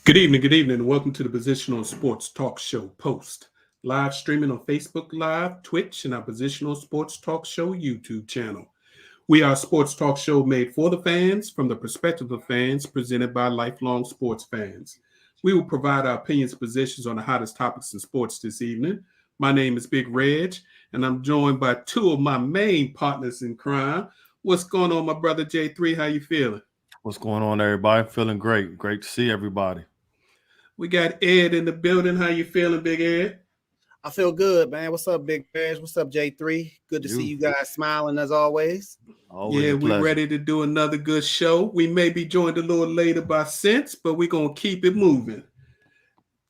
Good evening, and welcome to the Positional Sports Talk Show Post. Live streaming on Facebook Live, Twitch, and our Positional Sports Talk Show YouTube channel. We are a sports talk show made for the fans, from the perspective of fans, presented by lifelong sports fans. We will provide our opinions and positions on the hottest topics in sports this evening. My name is Big Reg, and I'm joined by two of my main partners in crime. What's going on, my brother J3? How you feeling? What's going on, everybody? Feeling great. Great to see everybody. We got Ed in the building. How you feeling, Big Ed? I feel good, man. What's up, Big Bears? What's up, J3? Good to see you guys smiling as always. Always we're ready to do another good show. We may be joined a little later by Sense, but we're going to keep it moving.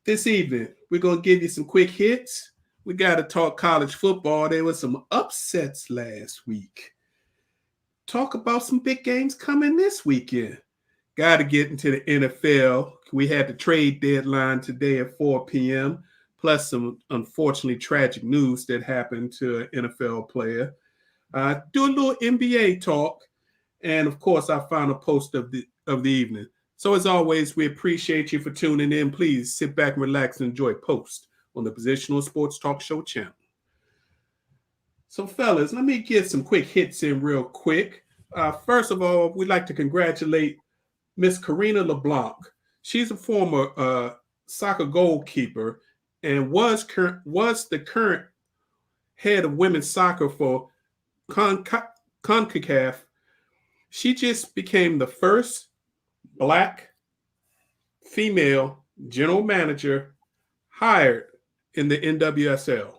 This evening, we're going to give you some quick hits. We got to talk college football. There were some upsets last week. Talk about some big games coming this weekend. Got to get into the NFL. We had the trade deadline today at 4 p.m., plus some unfortunately tragic news that happened to an NFL player. Do a little NBA talk, and of course, our final post of the evening. So as always, we appreciate you for tuning in. Please sit back and relax and enjoy Post on the Positional Sports Talk Show channel. So fellas, let me get some quick hits in real quick. First of all, we'd like to congratulate Miss Karina LeBlanc. She's a former soccer goalkeeper and was the current head of women's soccer for CONCACAF. She just became the first Black female general manager hired in the NWSL.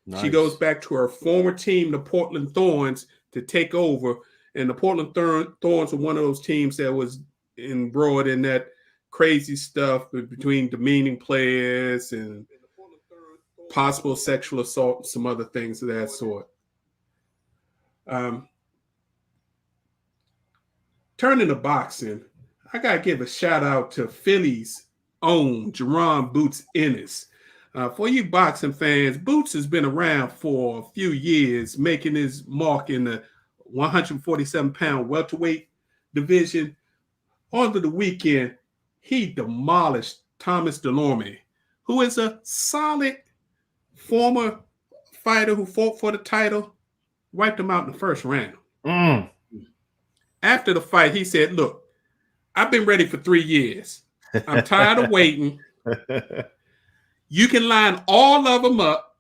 Nice. She goes back to her former team, the Portland Thorns, to take over. And the Portland Thorns were one of those teams that was embroiled in that crazy stuff between demeaning players and possible sexual assault and some other things of that sort. Turning to boxing, I got to give a shout out to Philly's own Jerron Boots Ennis. For you boxing fans, Boots has been around for a few years, making his mark in the 147-pound welterweight division. Over the weekend, he demolished Thomas Delorme, who is a solid former fighter who fought for the title, wiped him out in the first round. After the fight, he said, "Look, I've been ready for 3 years. I'm tired of waiting. You can line all of them up.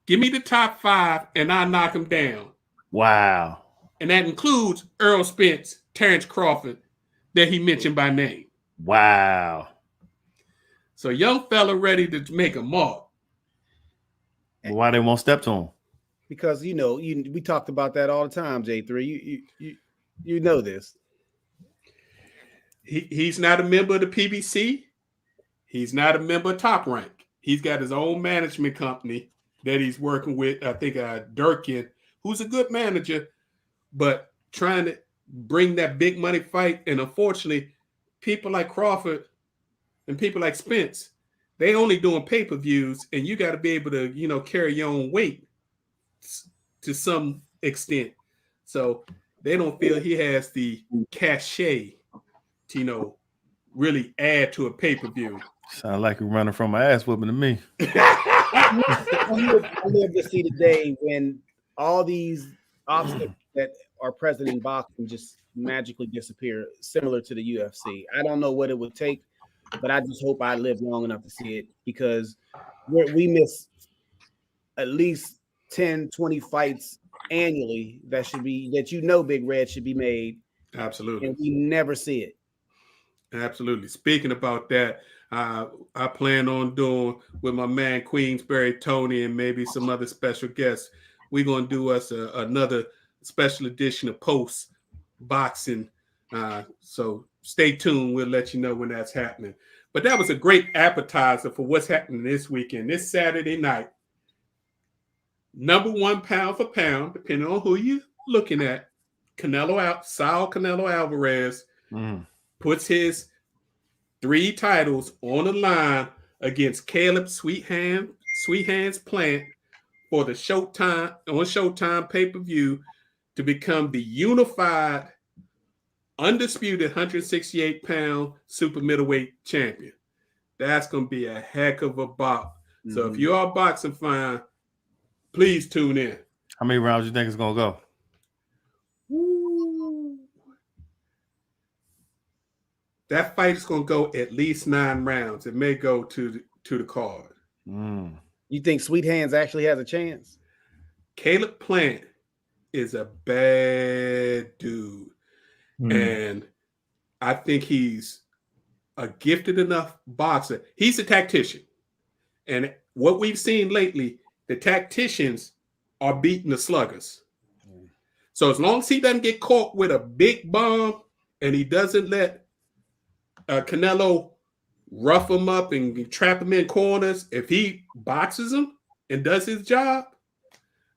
Give me the top 5, and I'll knock them down." Wow. And that includes Earl Spence, Terrence Crawford, that he mentioned by name. Wow. So young fella ready to make a mark. Why they won't step to him? Because, we talked about that all the time, J3. You know this. He's not a member of the PBC. He's not a member of Top Rank. He's got his own management company that he's working with. I think Durkin, who's a good manager, but trying to bring that big money fight. And unfortunately, people like Crawford and people like Spence, they only doing pay-per-views, and you got to be able to, carry your own weight to some extent. So they don't feel he has the cachet to, really add to a pay-per-view. Sound like you're running from my ass whooping to me. I live to see the day when all these obstacles that are present in boxing just magically disappear, similar to the UFC. I don't know what it would take, but I just hope I live long enough to see it, because we miss at least 10, 20 fights annually that Big Red should be made. Absolutely. And we never see it. Absolutely. Speaking about that, I plan on doing with my man Queensberry Tony and maybe some other special guests. We're going to do us another special edition of Post Boxing. So stay tuned. We'll let you know when that's happening. But that was a great appetizer for what's happening this weekend. This Saturday night, number 1 pound for pound, depending on who you're looking at, Saul Canelo Alvarez puts his 3 titles on the line against Caleb Sweet Hands Plant for the Showtime pay-per-view to become the unified, undisputed 168-pound super middleweight champion. That's going to be a heck of a bout. So Mm-hmm. if you are a boxing fan, please tune in. How many rounds you think it's gonna go? Woo. That fight is going to go at least 9 rounds. It may go to the card. You think Sweet Hands actually has a chance? Caleb Plant is a bad dude. And I think he's a gifted enough boxer. He's a tactician. And what we've seen lately, the tacticians are beating the sluggers. So as long as he doesn't get caught with a big bomb and he doesn't let Canelo rough him up and trap him in corners, if he boxes him and does his job,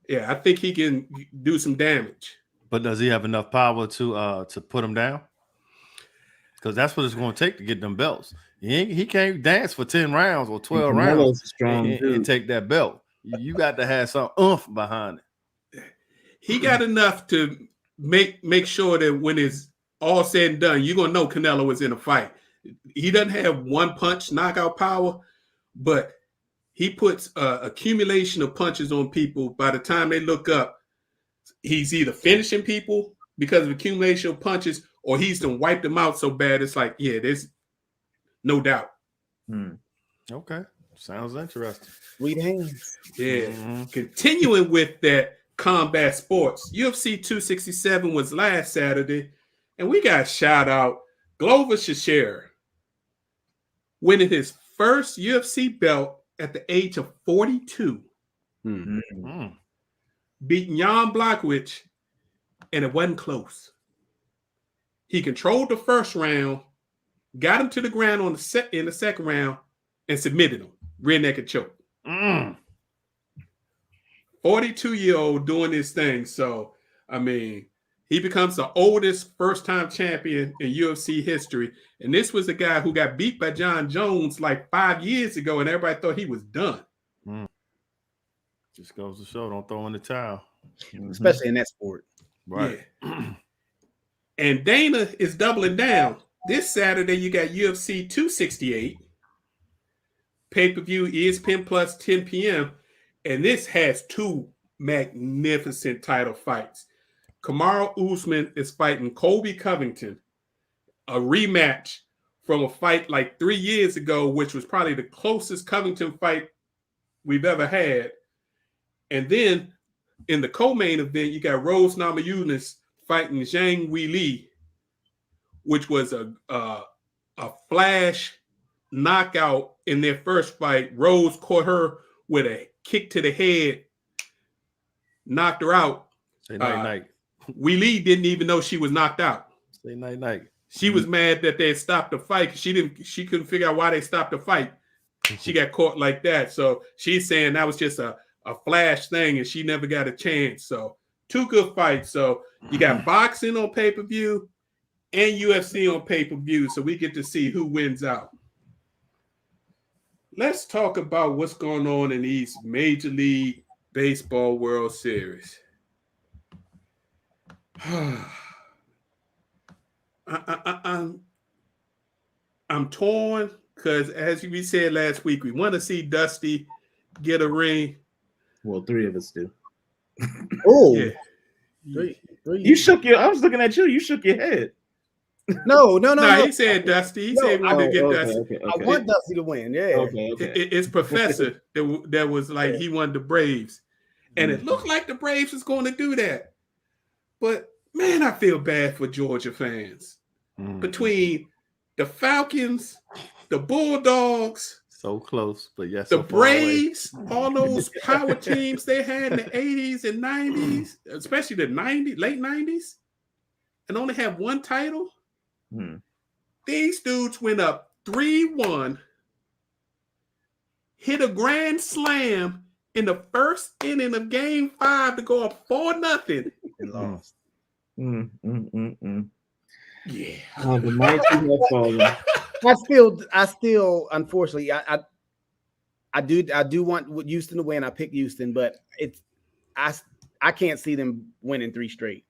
yeah, I think he can do some damage. But does he have enough power to put him down? Because that's what it's going to take to get them belts. He can't dance for 10 rounds or 12 rounds and take that belt. You got to have some oomph behind it. He got enough to make sure that when it's all said and done, you're going to know Canelo is in a fight. He doesn't have one punch knockout power, but he puts accumulation of punches on people. By the time they look up, he's either finishing people because of accumulation of punches, or he's done wiped them out so bad it's like, yeah, there's no doubt. Okay. Sounds interesting. Sweet Hands. Yeah. Continuing with that combat sports, UFC 267 was last Saturday, and we got shout out Glover Teixeira winning his first UFC belt at the age of 42. Beating Jan Blachowicz, and it wasn't close. He controlled the first round, got him to the ground in the second round, and submitted him. Rear naked choke. 42-year-old doing this thing. So, I mean, he becomes the oldest first-time champion in UFC history. And this was a guy who got beat by John Jones like 5 years ago, and everybody thought he was done. Just goes to show, don't throw in the towel. Especially in that sport. Right. Yeah. And Dana is doubling down. This Saturday, you got UFC 268. Pay-per-view, ESPN Plus, 10 p.m. And this has 2 magnificent title fights. Kamaru Usman is fighting Colby Covington, a rematch from a fight like 3 years ago, which was probably the closest Covington fight we've ever had. And then in the co-main event, you got Rose Namajunas fighting Zhang Weili, which was a flash knockout in their first fight. Rose caught her with a kick to the head, knocked her out. Say night-night. Weili didn't even know she was knocked out. Say night-night. She was mad that they stopped the fight. She couldn't figure out why they stopped the fight. She got caught like that. So she's saying that was just a flash thing and she never got a chance. So 2 good fights. So you got boxing on pay-per-view and UFC on pay-per-view. So we get to see who wins out. Let's talk about what's going on in these Major League Baseball World Series. I'm torn because, as we said last week, we want to see Dusty get a ring. Well, 3 of us do. Oh, Yeah. three. You shook your. I was looking at you. You shook your head. No, he said Dusty. He said he wanted to get Okay, Dusty. okay. I want Dusty to win. Yeah. Okay. It's Professor that was like he wanted the Braves, and it looked like the Braves was going to do that. But man, I feel bad for Georgia fans. Between the Falcons, the Bulldogs, So close, but yes, the so far away. Braves, all those power teams they had in the 80s and 90s, especially the late 90s, and only have 1 title. These dudes went up 3-1, hit a grand slam in the first inning of Game 5 to go up 4-0 And lost. Yeah. Oh, the mighty have fallen. I still, unfortunately, I do want Houston to win. I picked Houston, but I can't see them winning 3 straight.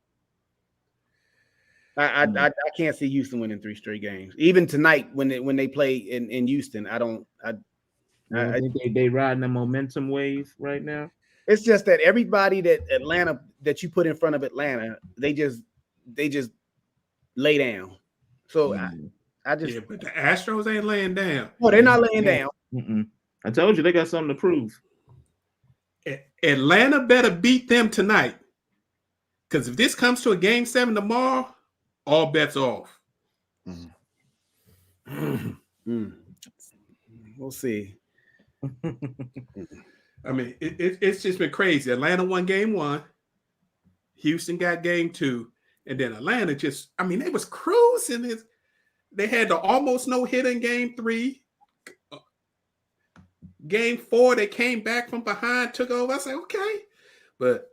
I can't see Houston winning 3 straight games. Even tonight when they play in Houston, I think they riding the momentum wave right now. It's just that everybody that you put in front of Atlanta, they just lay down. So I just but the Astros ain't laying down. No, they're not laying down. I told you they got something to prove. Atlanta better beat them tonight. Because if this comes to a game 7 tomorrow, all bets off. We'll see. I mean, it's just been crazy. Atlanta won game 1. Houston got game 2. And then Atlanta they was cruising. They had the almost no hit in game 3. Game 4, they came back from behind, took over. I said, okay. But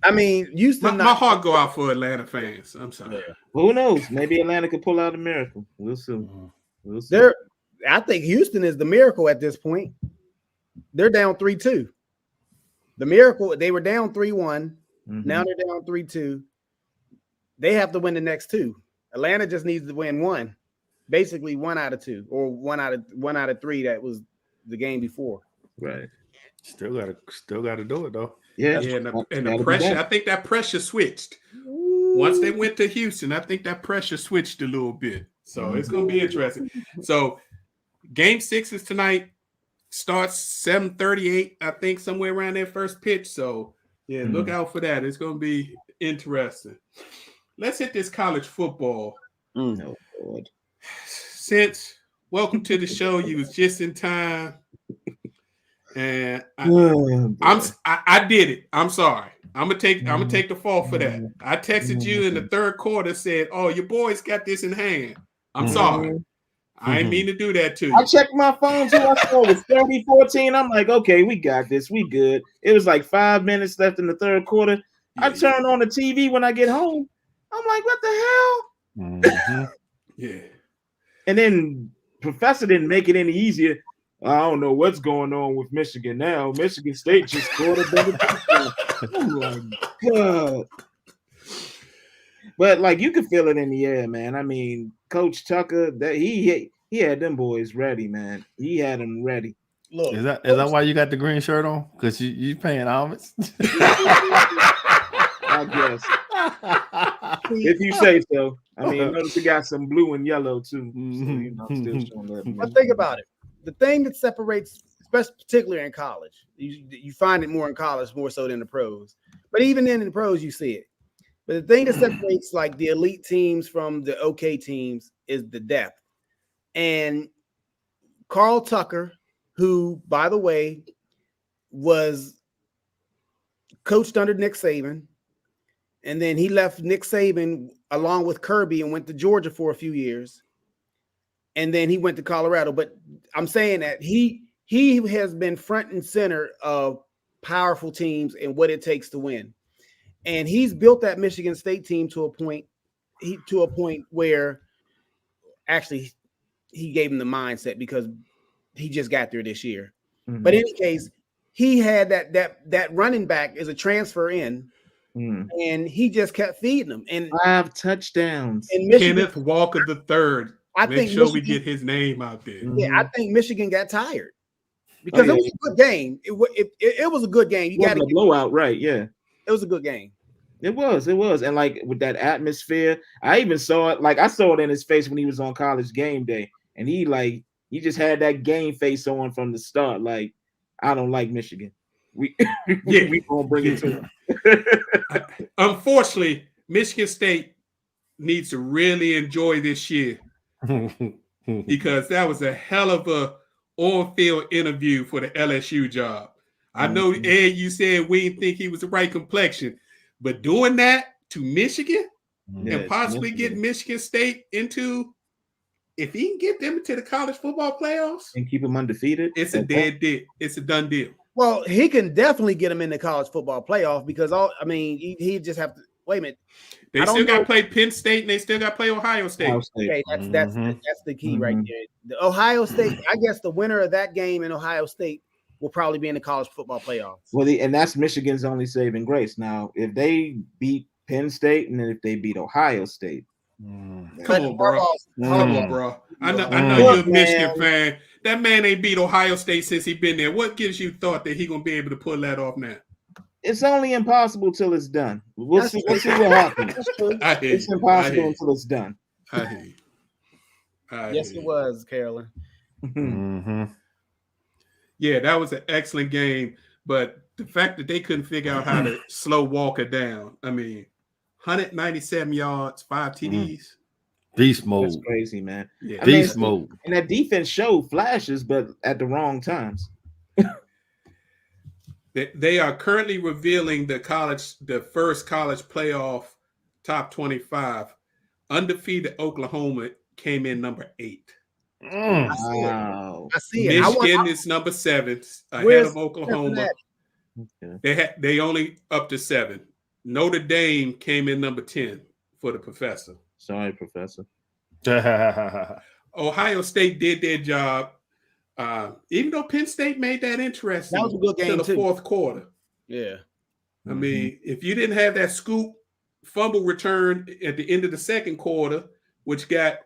I mean, Houston. My heart go out for Atlanta fans. I'm sorry. Yeah. Who knows? Maybe Atlanta could pull out a miracle. We'll see. I think Houston is the miracle at this point. They're down 3-2. The miracle, they were down 3-1. Now they're down 3-2. They have to win the next 2. Atlanta just needs to win 1. Basically 1 out of 2 or 1 out of 3. That was the game before. Right. Still gotta do it though. Yeah, and the pressure. I think that pressure switched. Once they went to Houston, I think that pressure switched a little bit. So it's going to be interesting. So game 6 is tonight. Starts 7:38, I think, somewhere around their first pitch. So yeah, look out for that. It's going to be interesting. Let's hit this college football. Oh, God. Since welcome to the show. You was just in time. And I did it. I'm sorry. I'm gonna take the fall for that. I texted you in the 3rd quarter, said, "Oh, your boys got this in hand." I'm sorry. I didn't mean to do that to you. I checked my phone too. I saw it was 30-14. I'm like, okay, we got this. We good. It was like 5 minutes left in the 3rd quarter. I turned on the TV when I get home. I'm like, what the hell? Yeah. And then Professor didn't make it any easier. I don't know what's going on with Michigan now. Michigan State just scored a double touchdown. Oh my God. But like you could feel it in the air, man. I mean, Coach Tucker, that he had them boys ready, man. He had them ready. Look, is that why you got the green shirt on? Because you paying homage? I guess. If you say so. I mean, notice you got some blue and yellow too. So, still showing that. But think about it. The thing that separates, especially particularly in college, you find it more in college more so than the pros. But even in the pros, you see it. But the thing that separates like the elite teams from the okay teams is the depth. And Carl Tucker, who, by the way, was coached under Nick Saban, and then he left Nick Saban along with Kirby and went to Georgia for a few years. And then he went to Colorado. But I'm saying that he has been front and center of powerful teams and what it takes to win. And he's built that Michigan State team to a point where actually he gave him the mindset because he just got there this year. But in any case, he had that running back as a transfer in, and he just kept feeding them. And 5 touchdowns. And Kenneth Walker III. Make sure we get his name out there. Yeah, I think Michigan got tired because it was a good game. It was a good game. You got a blowout, right? Yeah, it was a good game. It was, and like with that atmosphere, I even saw it. Like I saw it in his face when he was on College Game Day, and he just had that game face on from the start. Like, I don't like Michigan. We gonna bring it to him. Unfortunately, Michigan State needs to really enjoy this year. Because that was a hell of a on-field interview for the LSU job. I know, Ed, you said we didn't think he was the right complexion, but doing that to Michigan and possibly get Michigan State into, if he can get them into the college football playoffs and keep them undefeated, it's a dead deal. It's a done deal. Well, he can definitely get them in the college football playoff because he just have to wait a minute. They still got to play Penn State and they still got to play Ohio State. Okay, that's the key right there. The Ohio State, I guess the winner of that game in Ohio State will probably be in the college football playoffs. Well, and that's Michigan's only saving grace. Now, if they beat Penn State, and then if they beat Ohio State. Come on, bro. Come on, bro. I know you're a Michigan fan. That man ain't beat Ohio State since he been there. What gives you thought that he gonna be able to pull that off now? It's only impossible till it's done. We'll see what happens. It's impossible until it's done. I hear you. Yes, it was, Carolyn. Yeah, that was an excellent game. But the fact that they couldn't figure out how to slow Walker down. I mean, 197 yards, 5 TDs. Beast mode. That's crazy, man. Yeah. Beast mode. And that defense showed flashes, but at the wrong times. They are currently revealing the first college playoff top 25. Undefeated Oklahoma came in number 8. Wow. I see it. Michigan is number 7, ahead of Oklahoma. Okay. They only up to 7. Notre Dame came in number 10 for the professor. Sorry, Professor. Ohio State did their job. Even though Penn State made that interesting, that was a good game to the fourth quarter. Yeah. I mean, if you didn't have that scoop fumble return at the end of the second quarter, which got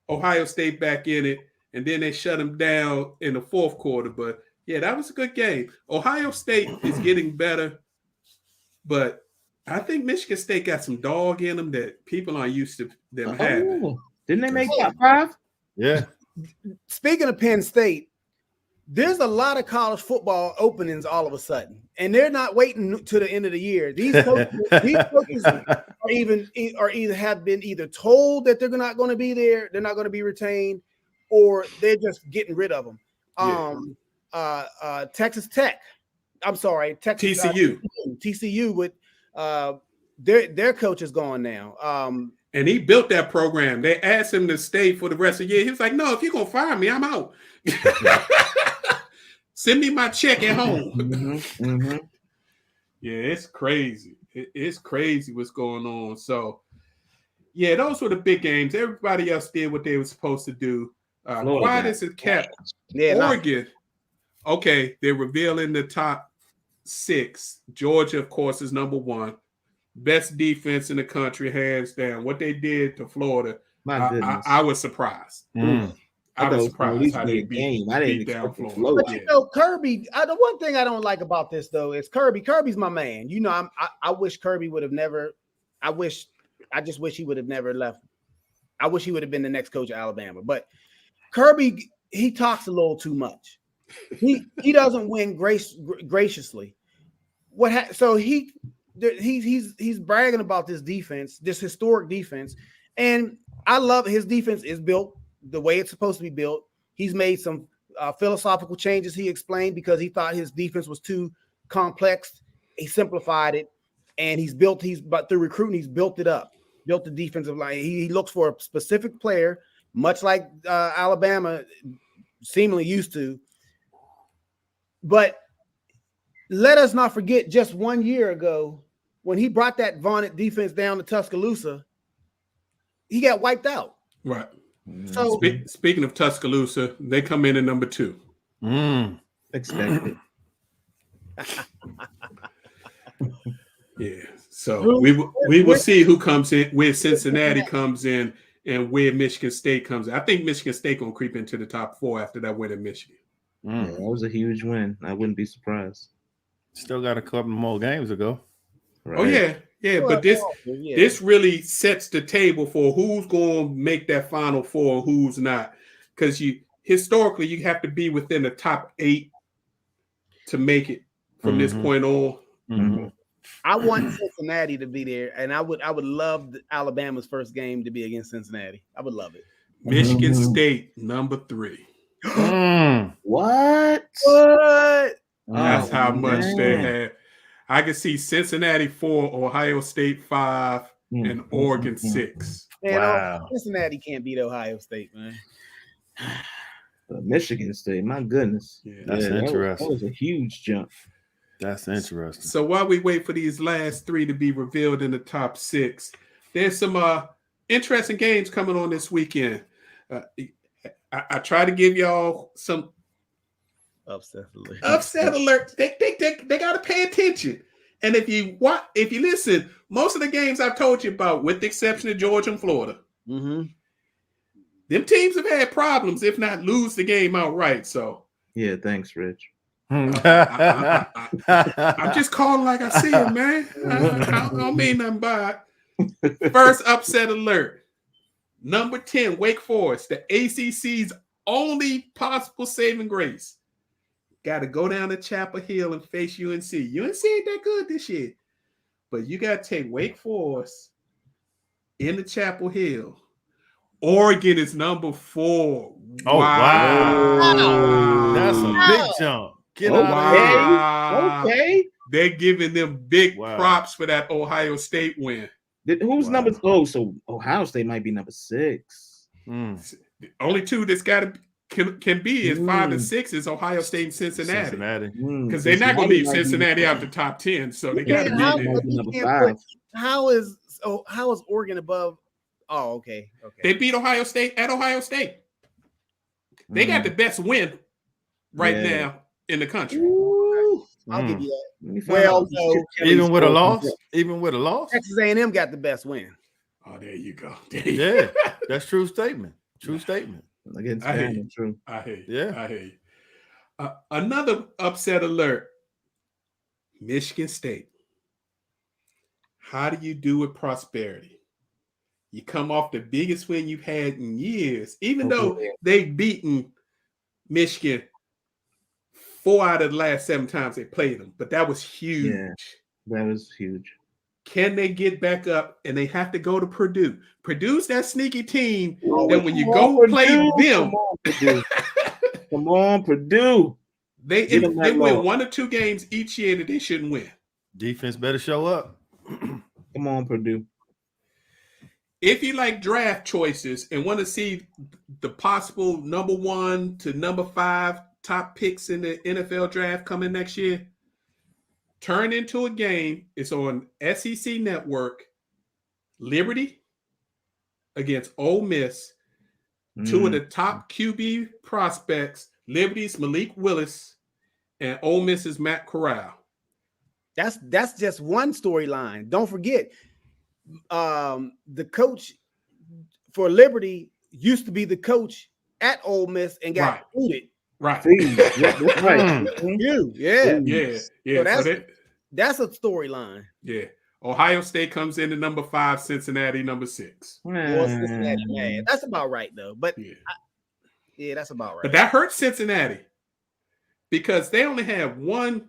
Ohio State back in it, and then they shut them down in the fourth quarter. But yeah, that was a good game. Ohio State is getting better, but I think Michigan State got some dog in them that people aren't used to them having. Didn't they make top 5? Yeah. Speaking of Penn State, there's a lot of college football openings all of a sudden, and they're not waiting to the end of the year. These coaches are either have been told that they're not going to be there, they're not going to be retained, or they're just getting rid of them. Texas Tech. I'm sorry, TCU with their coach is gone now. And he built that program. They asked him to stay for the rest of the year. He was like, "No, if you're gonna fire me, I'm out. Send me my check at home." Yeah, it's crazy. It's crazy what's going on. So, yeah, those were the big games. Everybody else did what they were supposed to do. Quiet as it kept. Oregon. Okay, they're revealing the top 6. Georgia, of course, is number 1. Best defense in the country, hands down. What they did to Florida, I was surprised. I was surprised how they beat down Florida. But you know, Kirby. The one thing I don't like about this though is Kirby. Kirby's my man. You know, I wish Kirby would have never. I just wish he would have never left. I wish he would have been the next coach of Alabama. But Kirby, he talks a little too much. He doesn't win graciously. So he's bragging about this defense, this historic defense, and I love his defense is built the way it's supposed to be built. He's made some philosophical changes. He explained because he thought his defense was too complex. He simplified it, and but through recruiting, he's built it up, built the defensive line. He looks for a specific player, much like Alabama seemingly used to. But let us not forget, just 1 year ago, when he brought that vaunted defense down to Tuscaloosa, he got wiped out. Right. So speaking of Tuscaloosa, they come in at number 2. Expected. Yeah. So we will see who comes in, where Cincinnati comes in, and where Michigan State comes in. I think Michigan State gonna creep into the top 4 after that win in Michigan. Yeah, that was a huge win. I wouldn't be surprised. Still got a couple more games to go. Right. Oh yeah. But this really sets the table for who's going to make that Final Four and who's not. Because historically you have to be within the top 8 to make it from this point on. I want Cincinnati to be there, and I would love Alabama's first game to be against Cincinnati. I would love it. Michigan State number 3. What? That's how much they had. I can see Cincinnati 4, Ohio State 5, and Oregon 6. Man, wow. Cincinnati can't beat Ohio State, man. Michigan State, my goodness. Yeah, that's interesting. That was a huge jump. That's interesting. So while we wait for these last 3 to be revealed in the top 6, there's some interesting games coming on this weekend. I try to give y'all some upset alert. They got to pay attention. And if you listen, most of the games I've told you about, with the exception of Georgia and Florida, them teams have had problems, if not lose the game outright. So yeah, thanks, Rich. I'm just calling like I see it, man. I don't mean nothing by it. First upset alert. Number 10, Wake Forest, the ACC's only possible saving grace. Got to go down to Chapel Hill and face UNC. UNC ain't that good this year. But you got to take Wake Forest into Chapel Hill. Oregon is number 4. Oh, wow. That's a big jump. Get out of here. Okay. They're giving them big props for that Ohio State win. Who's number? Oh, so Ohio State might be number 6. The only two that's got to can be is 5 and 6 is Ohio State and Cincinnati. Because they're not going to leave Cincinnati out the top 10, so they got to be number 5. How is Oregon above? Oh, okay. They beat Ohio State at Ohio State. They got the best win now in the country. I'll give you that. Well, even with a loss, Texas A&M got the best win. Oh, there you go. Yeah, that's true statement. True statement. Against I hear you. True. I hear you. Yeah, I hear you. Another upset alert: Michigan State. How do you do with prosperity? You come off the biggest win you've had in years, even though they've beaten Michigan 4 out of the last 7 times they played them, but that was huge. Yeah, that was huge. Can they get back up? And they have to go to Purdue. Purdue's that sneaky team that when you go play them, come on, Purdue. They win 1 or 2 games each year that they shouldn't win. Defense better show up. Come on, Purdue. If you like draft choices and want to see the possible number 1 to number 5 top picks in the NFL draft coming next year, turn into a game. It's on SEC Network. Liberty against Ole Miss. 2 of the top QB prospects. Liberty's Malik Willis and Ole Miss's Matt Corral. That's just one storyline. Don't forget, the coach for Liberty used to be the coach at Ole Miss and got booted. Right. That's right. Yeah. So that's a storyline. Yeah. Ohio State comes in at number 5, Cincinnati number 6. Well, Cincinnati, man. That's about right, though. But that's about right. But that hurts Cincinnati because they only have 1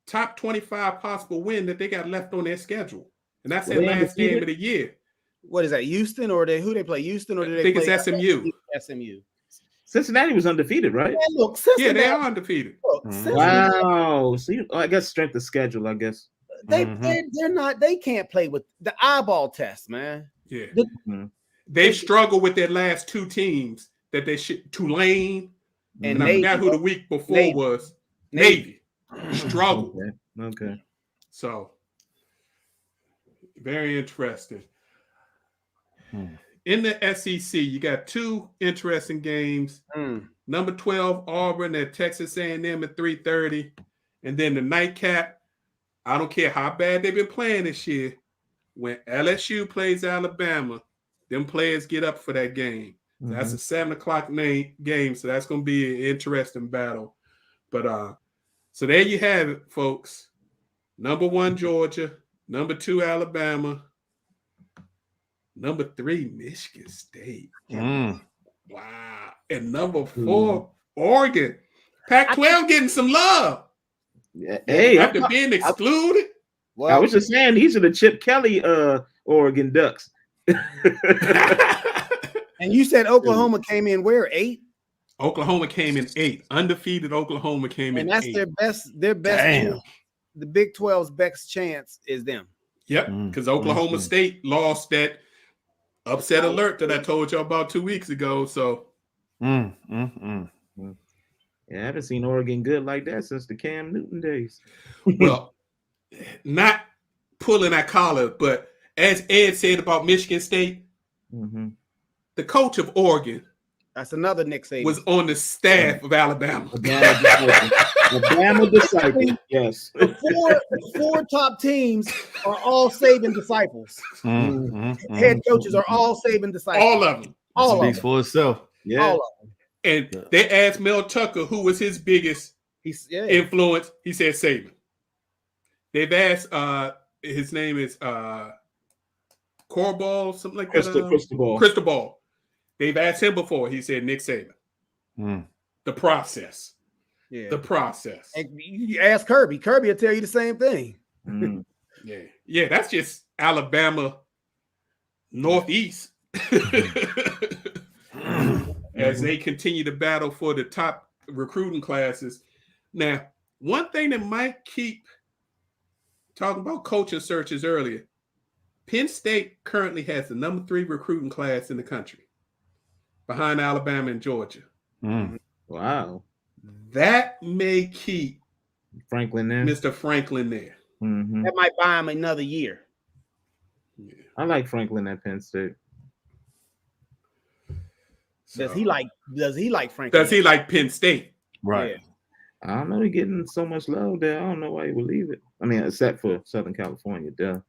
top 25 possible win that they got left on their schedule, and that's their last game of the year. What is that? Houston or who they play? Houston or do they think play? It's SMU. SMU. Cincinnati was undefeated, right? Yeah, look, they are undefeated. Wow. See, I guess strength of schedule. I guess they're not. They can't play with the eyeball test, man. Yeah, they've struggled with their last 2 teams that they should. Tulane and I forgot who the week before was. Navy. Struggle. Okay. So very interesting. In the SEC, you got 2 interesting games. Number 12, Auburn at Texas A&M at 3:30. And then the nightcap, I don't care how bad they've been playing this year. When LSU plays Alabama, them players get up for that game. So that's a 7 o'clock game, so that's going to be an interesting battle. But so there you have it, folks. Number 1, Georgia. Number 2, Alabama. Number 3, Michigan State. Wow. And number 4, Oregon. Pac-12 getting some love. Hey, after being excluded. Well, I was just saying these are the Chip Kelly Oregon Ducks. And you said Oklahoma came in where? 8? Oklahoma came in 8. Undefeated Oklahoma came in 8. And that's their best. Damn. The Big 12's best chance is them. Yep, because Oklahoma State lost that upset alert that I told y'all about 2 weeks ago. So yeah, I haven't seen Oregon good like that since the Cam Newton days. Well, not pulling that collar, but as Ed said about Michigan State, the coach of Oregon That's another Nick Saban. Was on the staff of Alabama. Alabama disciple. Yes. The four top teams are all Saban disciples. Head coaches are all Saban disciples. All of them. All Speaks of them. for itself. Yeah. All of them. And they asked Mel Tucker who was his biggest influence. He said Saban. They've asked his name is Corball, something like that. Cristobal. They've asked him before. He said Nick Saban. The process. Yeah. The process. And you ask Kirby. Kirby will tell you the same thing. Yeah, that's just Alabama Northeast. As they continue to battle for the top recruiting classes. Now, one thing that might keep talking about coaching searches earlier, Penn State currently has the number 3 recruiting class in the country, behind Alabama and Georgia. Wow. That may keep Franklin there. Mr. Franklin there. That might buy him another year. Yeah. I like Franklin at Penn State. Does he like Franklin? Does he like Penn State? Right. Yeah. I don't know. He's getting so much love there. I don't know why he would leave it. I mean, except for Southern California, duh.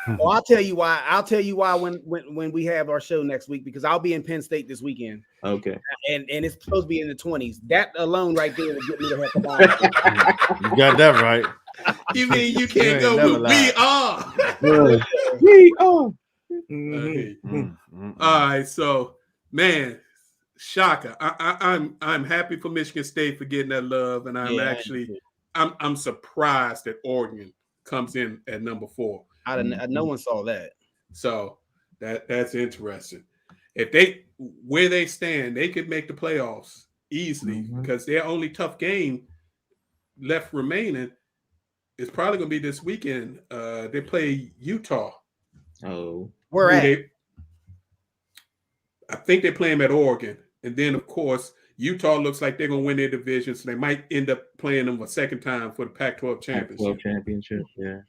Well, I'll tell you why. I'll tell you why when we have our show next week, because I'll be in Penn State this weekend. Okay. And it's supposed to be in the 20s. That alone right there will get me the heck out. You got that right. You mean you can't go with we are? We are. All right, so man, shocker. I'm happy for Michigan State for getting that love, and I'm surprised that Oregon comes in at number 4. No one saw that. So that's interesting. If where they stand, they could make the playoffs easily because their only tough game left remaining is probably going to be this weekend. They play Utah. Oh, where at? I think they play them at Oregon, and then of course Utah looks like they're going to win their division, so they might end up playing them a second time for the Pac-12 championship. Yeah.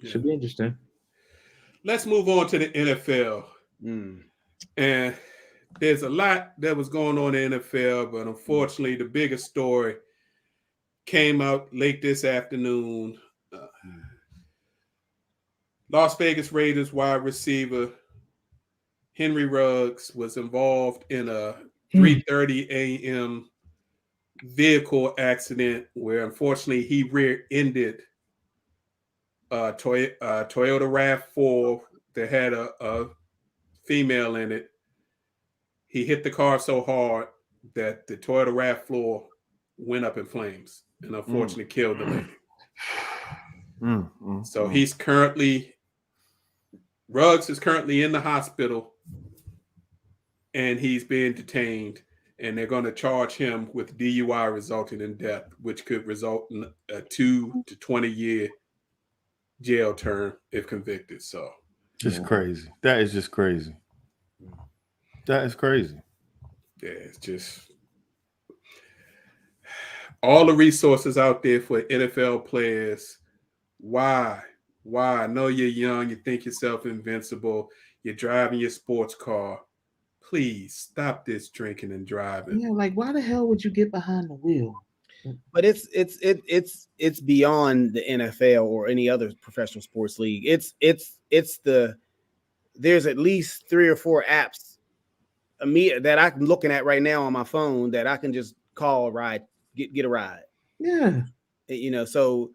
Should be interesting. Let's move on to the NFL. And there's a lot that was going on in the NFL, but unfortunately, the biggest story came out late this afternoon. Las Vegas Raiders wide receiver Henry Ruggs was involved in a 3:30 a.m. vehicle accident where, unfortunately, he rear-ended Toyota RAV4 that had a female in it. He hit the car so hard that the Toyota RAV4 went up in flames and unfortunately killed the lady. So Ruggs is currently in the hospital and he's being detained, and they're going to charge him with DUI resulting in death, which could result in a 2 to 20 year jail term if convicted. So just crazy. That is just crazy. That is crazy. Yeah, it's just all the resources out there for NFL players. Why? I know you're young, you think yourself invincible, you're driving your sports car. Please stop this drinking and driving. Yeah, like why the hell would you get behind the wheel? But it's beyond the NFL or any other professional sports league. There's at least 3 or 4 apps that I'm looking at right now on my phone that I can just call a ride, get a ride. Yeah. So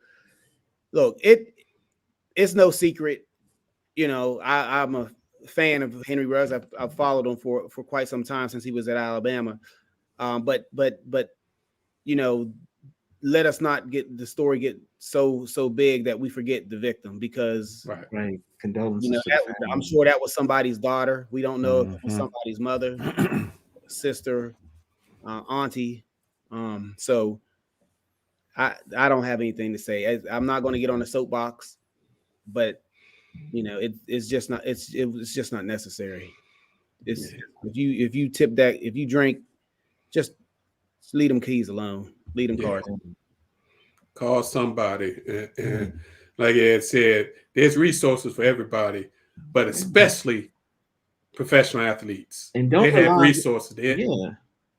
look, it's no secret. I'm a fan of Henry Ruggs. I've followed him for quite some time since he was at Alabama. But let us not get the story get so big that we forget the victim, because right. Condolences. I'm sure that was somebody's daughter. We don't know if it was somebody's mother, sister, auntie. So I don't have anything to say. I'm not going to get on the soapbox, but it's just not necessary. If you drink, just leave them keys alone. Leave them cards. Call somebody. And like Ed said, there's resources for everybody, but especially professional athletes. And don't they have rely resources. Yeah.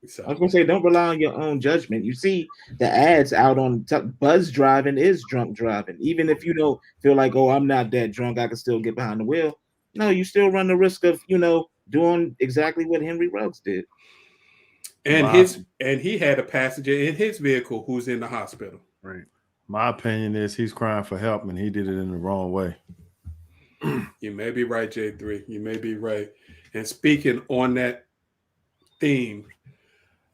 So. I was gonna say, don't rely on your own judgment. You see the ads out on buzz driving is drunk driving. Even if you don't feel like, oh, I'm not that drunk, I can still get behind the wheel. No, you still run the risk of, doing exactly what Henry Ruggs did. And he had a passenger in his vehicle who's in the hospital. Right. My opinion is he's crying for help, and he did it in the wrong way. You may be right, J3. You may be right. And speaking on that theme,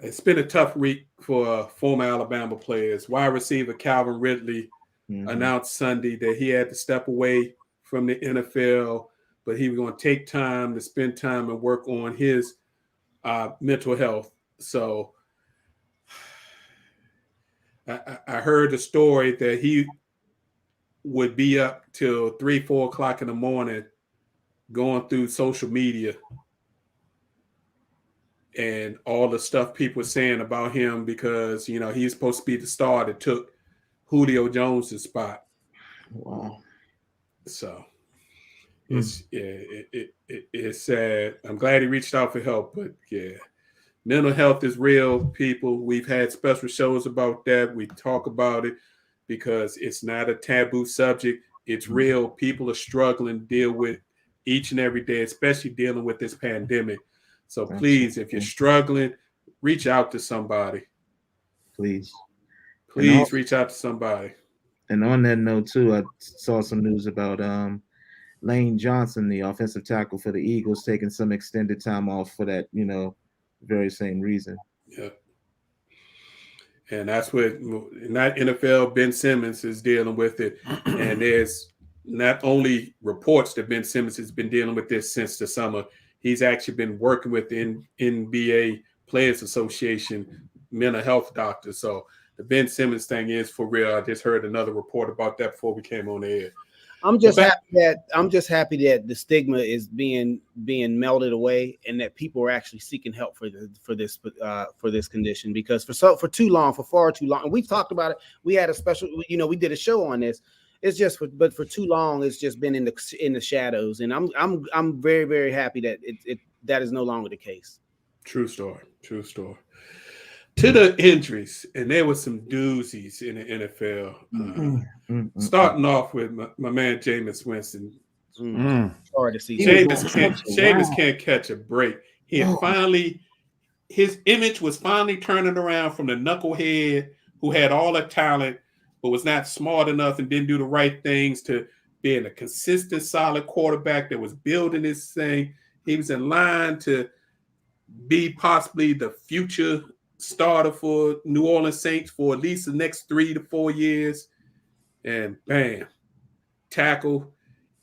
it's been a tough week for former Alabama players. Wide receiver Calvin Ridley announced Sunday that he had to step away from the NFL, but he was going to take time to spend time and work on his mental health. So I heard the story that he would be up till 3-4 o'clock in the morning going through social media and all the stuff people were saying about him because, he's supposed to be the star that took Julio Jones' spot. Wow. So it's sad. I'm glad he reached out for help, but yeah, mental health is real, people. We've had special shows about that. We talk about it because it's not a taboo subject. It's real. People are struggling to deal with each and every day, especially dealing with this pandemic. So please, if you're struggling, reach out to somebody. Please reach out to somebody. And on that note, too, I saw some news about Lane Johnson, the offensive tackle for the Eagles, taking some extended time off for that, very same reason. Yeah. And that's what, not NFL, Ben Simmons is dealing with it. And there's not only reports that Ben Simmons has been dealing with this since the summer. He's actually been working with the NBA Players Association mental health doctor. So the Ben Simmons thing is for real. I just heard another report about that before we came on the air. I'm just happy that the stigma is being melted away and that people are actually seeking help for this condition, because for far too long, and we've talked about it. We had a special, we did a show on this. It's just but for too long, it's just been in the shadows, and I'm very, very happy that that is no longer the case. True story. To the injuries, and there were some doozies in the NFL. Starting off with my man Jameis Winston. Hard to see. Jameis can't catch a break. His image was finally turning around from the knucklehead who had all the talent but was not smart enough and didn't do the right things to being a consistent, solid quarterback that was building this thing. He was in line to be possibly the future starter for New Orleans Saints for at least the next 3 to 4 years. And bam, tackle.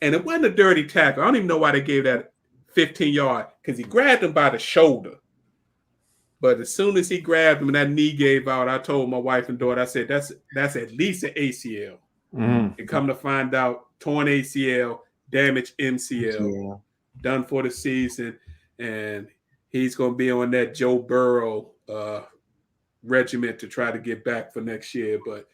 And it wasn't a dirty tackle. I don't even know why they gave that 15-yard, because he grabbed him by the shoulder. But as soon as he grabbed him and that knee gave out, I told my wife and daughter, I said, that's at least an ACL. And come to find out, torn ACL, damaged MCL, done for the season. And he's going to be on that Joe Burrow regiment to try to get back for next year. But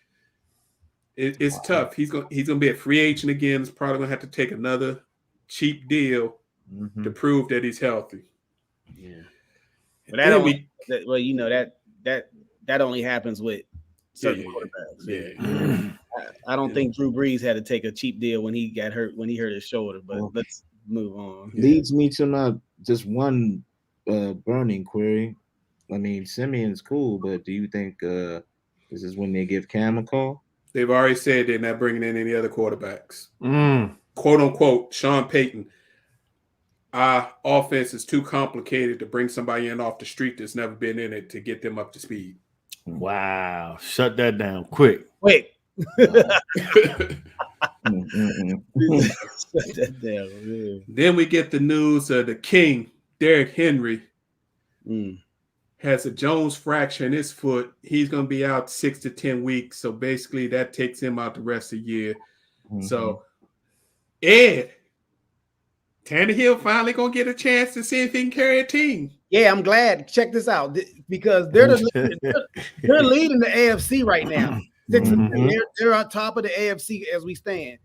it's tough. He's going to be a free agent again. He's probably going to have to take another cheap deal to prove that he's healthy. Yeah. But that only happens with certain quarterbacks. Yeah. I don't think Drew Brees had to take a cheap deal when he got hurt, when he hurt his shoulder. But let's move on. Leads me to not just one burning query. I mean, Simeon's cool, but do you think this is when they give Cam a call? They've already said they're not bringing in any other quarterbacks. Quote unquote, Sean Payton. Our offense is too complicated to bring somebody in off the street that's never been in it to get them up to speed. Wow. Shut that down quick. Wait. Then we get the news of the King, Derrick Henry, has a Jones fracture in his foot. He's going to be out 6 to 10 weeks. So basically that takes him out the rest of the year. So, Ed, Tannehill finally going to get a chance to see if he can carry a team. Yeah, I'm glad. Check this out, because they're leading the AFC right now. They're on top of the AFC as we stand.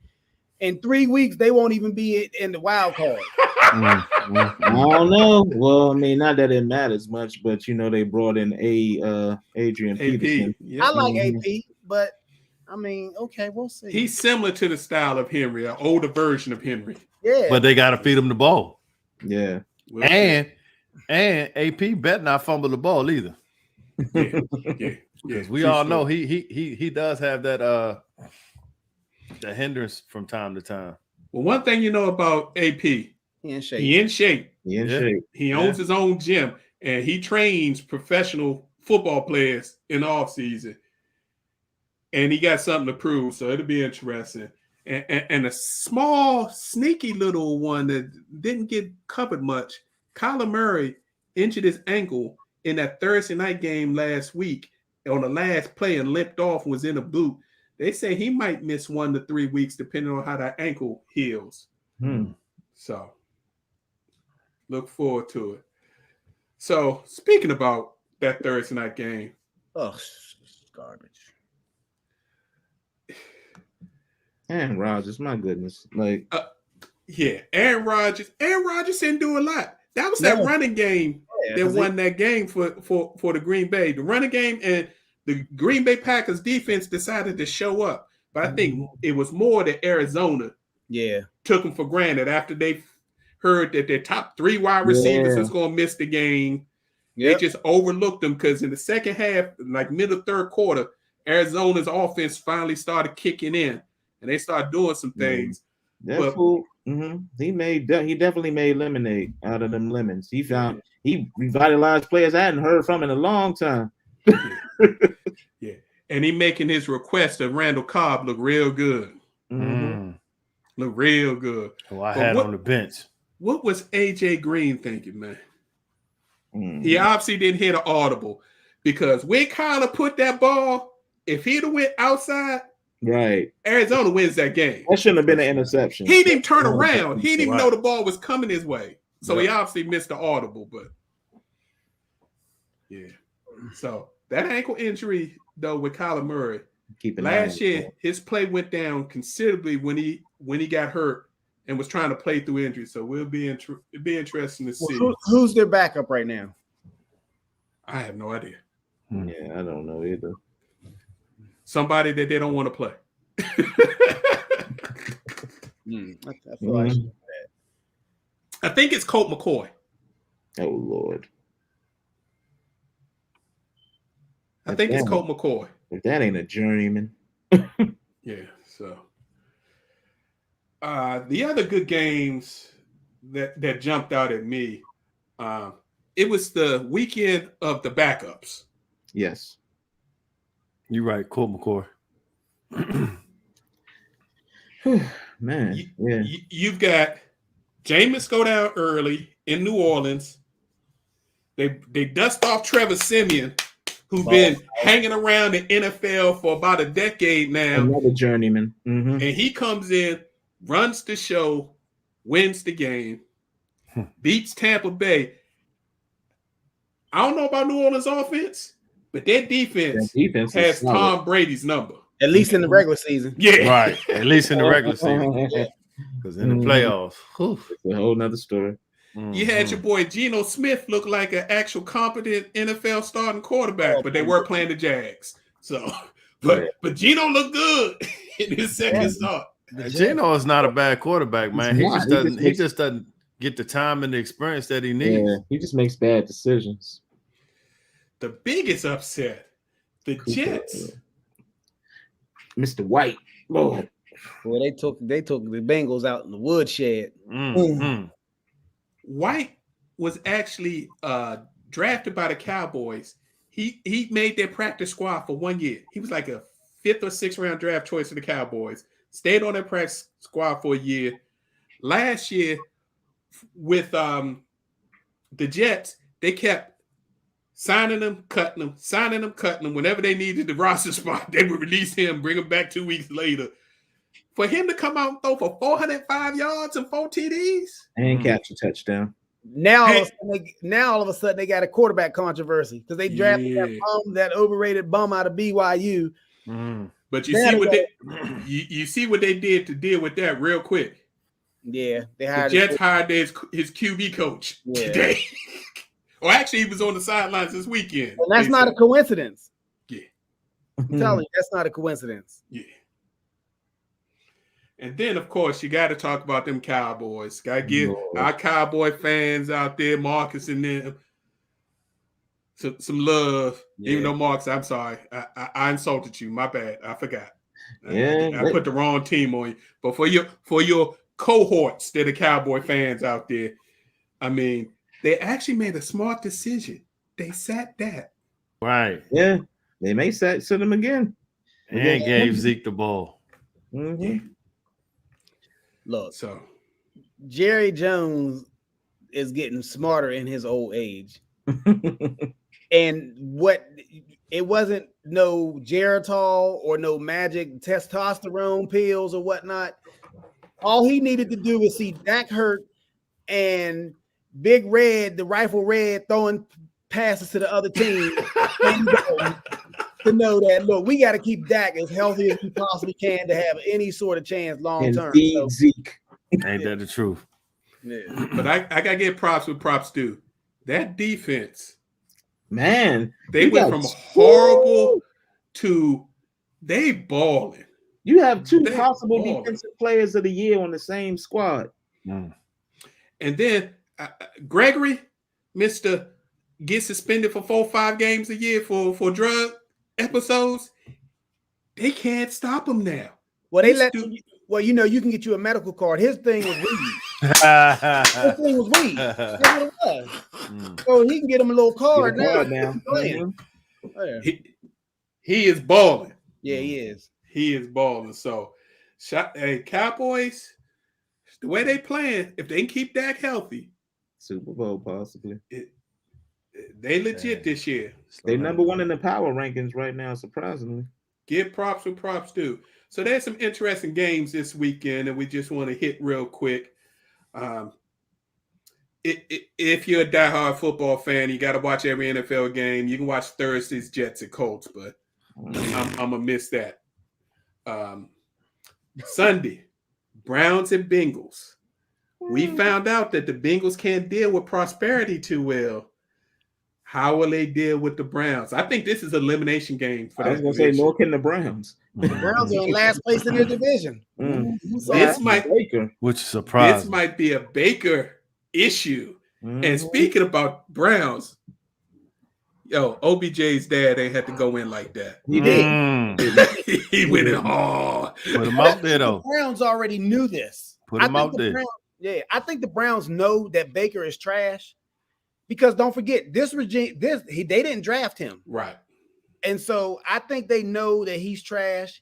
In 3 weeks, they won't even be in the wild card. I don't know. Well, I mean, not that it matters much, but they brought in Adrian Peterson. Yep. I like AP, but I mean, okay, we'll see. He's similar to the style of Henry, an older version of Henry. Yeah, but they got to feed him the ball. Yeah, and AP better not fumble the ball either. Yeah. Because we all know he does have that the hindrance from time to time. Well, one thing you know about AP, he in shape. He owns his own gym, and he trains professional football players in the offseason. And he got something to prove, so it'll be interesting. And a small, sneaky little one that didn't get covered much, Kyler Murray injured his ankle in that Thursday night game last week on the last play and limped off and was in a boot. They say he might miss 1 to 3 weeks depending on how that ankle heals. So look forward to it. So speaking about that Thursday night game. Oh, garbage. Aaron Rodgers, my goodness. Like Aaron Rodgers didn't do a lot. That was that running game that won that game for the Green Bay. The running game, and the Green Bay Packers defense decided to show up. But I think it was more that Arizona took them for granted after they heard that their top 3 wide receivers was going to miss the game. They just overlooked them because in the second half, like middle third quarter, Arizona's offense finally started kicking in. And they started doing some things. That's cool. He definitely made lemonade out of them lemons. He revitalized players I hadn't heard from in a long time. Yeah. And he making his request of Randall Cobb look real good. Look real good. Oh, I had on the bench. What was AJ Green thinking, man? He obviously didn't hit an audible because when Kyler put that ball, if he'd have went outside, right, Arizona wins that game. That shouldn't have been an interception. He didn't even turn around. He didn't even know the ball was coming his way. So he obviously missed the audible, but so that ankle injury, though, with Kyler Murray, last year, his play went down considerably when he got hurt and was trying to play through injury. So it'll be interesting to see. Who's their backup right now? I have no idea. Yeah, I don't know either. Somebody that they don't want to play. I think it's Colt McCoy. Oh, Lord. I think it's Colt McCoy. If that ain't a journeyman. Yeah, so. The other good games that jumped out at me, it was the weekend of the backups. Yes. You're right, Colt McCoy. Man, you've got Jameis go down early in New Orleans. They dust off Trevor Siemian, who's been hanging around the NFL for about a decade now. Another journeyman. And he comes in, runs the show, wins the game, beats Tampa Bay. I don't know about New Orleans offense, but their defense has Tom Brady's number. At least in the regular season. Yeah. Right. At least in the regular season. Because in the playoffs, it's a whole nother story. You had your boy Geno Smith look like an actual competent NFL starting quarterback, but they were playing the Jags. So, but Geno looked good in his second start. Geno is not a bad quarterback, man. He just doesn't get the time and the experience that he needs. Yeah, he just makes bad decisions. The biggest upset, the Jets. Mr. White, Lord. Well, they took the Bengals out in the woodshed. White was actually drafted by the Cowboys. He made their practice squad for 1 year. He was like a 5th or 6th round draft choice of the Cowboys. Stayed on their practice squad for a year. Last year, with the Jets, they kept signing them, cutting them, signing them, cutting them. Whenever they needed the roster spot, they would release him, bring him back 2 weeks later. For him to come out and throw for 405 yards and 4 TDs. And catch a touchdown. Now all of a sudden they got a quarterback controversy because they drafted that overrated bum out of BYU. But you see what you see what they did to deal with that real quick. Yeah, the Jets hired his QB coach today. Or actually, he was on the sidelines this weekend. And that's not a coincidence. Yeah. I'm telling you, that's not a coincidence. Yeah. And then, of course, you got to talk about them Cowboys. Got to give our Cowboy fans out there, Marcus and them, some love. Yeah. Even though, Marcus, I'm sorry. I insulted you. My bad. I forgot. Yeah. I put the wrong team on you. But for your cohorts that are Cowboy fans out there, I mean, they actually made a smart decision. They sat that. Right. Yeah. They may sit him again. And gave Zeke the ball. Mm-hmm. Yeah. Look, so Jerry Jones is getting smarter in his old age. And it wasn't no Geritol or no magic testosterone pills or whatnot. All he needed to do was see Dak hurt and Big Red, the Rifle Red, throwing passes to the other team to know that, look, we got to keep Dak as healthy as we possibly can to have any sort of chance long term. So, Zeke. Ain't that the truth? Yeah. But I got to get props with props due. That defense, man, they went from horrible to they balling. You have two possible defensive players of the year on the same squad. Mm. And then Gregory, Mr. Get suspended for 4 or 5 games a year for drug episodes. They can't stop him now. Well, you can get you a medical card. His thing was weed. His thing was weed. That's what it was. So he can get him a little card now. He is balling. Yeah, he is. He is balling. So, Cowboys, the way they playing, if they can keep Dak healthy, Super Bowl possibly. They legit this year. They number 1 in the power rankings right now, surprisingly. Give props where props due. So there's some interesting games this weekend, and we just want to hit real quick. If you're a diehard football fan, you got to watch every NFL game. You can watch Thursday's Jets and Colts, but I'm gonna miss that. Sunday, Browns and Bengals. We found out that the Bengals can't deal with prosperity too well. How will they deal with the Browns? I think this is an elimination game for that. I was going to say, nor can the Browns. The Browns are in last place in their division. This might, which is surprising. This might be a Baker issue. And speaking about Browns, OBJ's dad ain't had to go in like that. He did. He went in hard. Put him out there, though. The Browns already knew this. Put him out there. I think the Browns know that Baker is trash. Because don't forget, this regime, they didn't draft him. Right. And so I think they know that he's trash.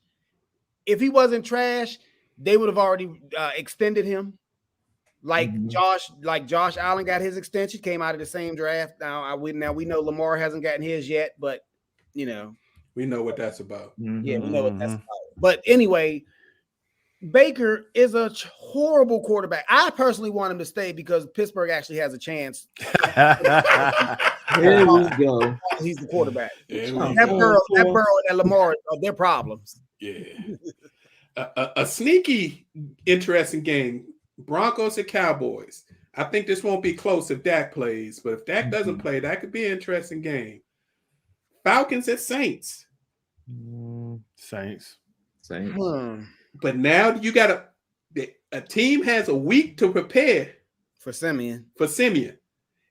If he wasn't trash, they would have already extended him. Like Josh Allen got his extension, came out of the same draft. Now we know Lamar hasn't gotten his yet, but we know what that's about. Yeah, we know what that's about. But anyway, Baker is a horrible quarterback. I personally want him to stay because Pittsburgh actually has a chance. Here we go. He's the quarterback. That Burrow and Lamar are their problems. Yeah. A sneaky, interesting game. Broncos and Cowboys. I think this won't be close if Dak plays, but if Dak doesn't play, that could be an interesting game. Falcons at Saints. Saints. But now you got a team has a week to prepare for Simeon.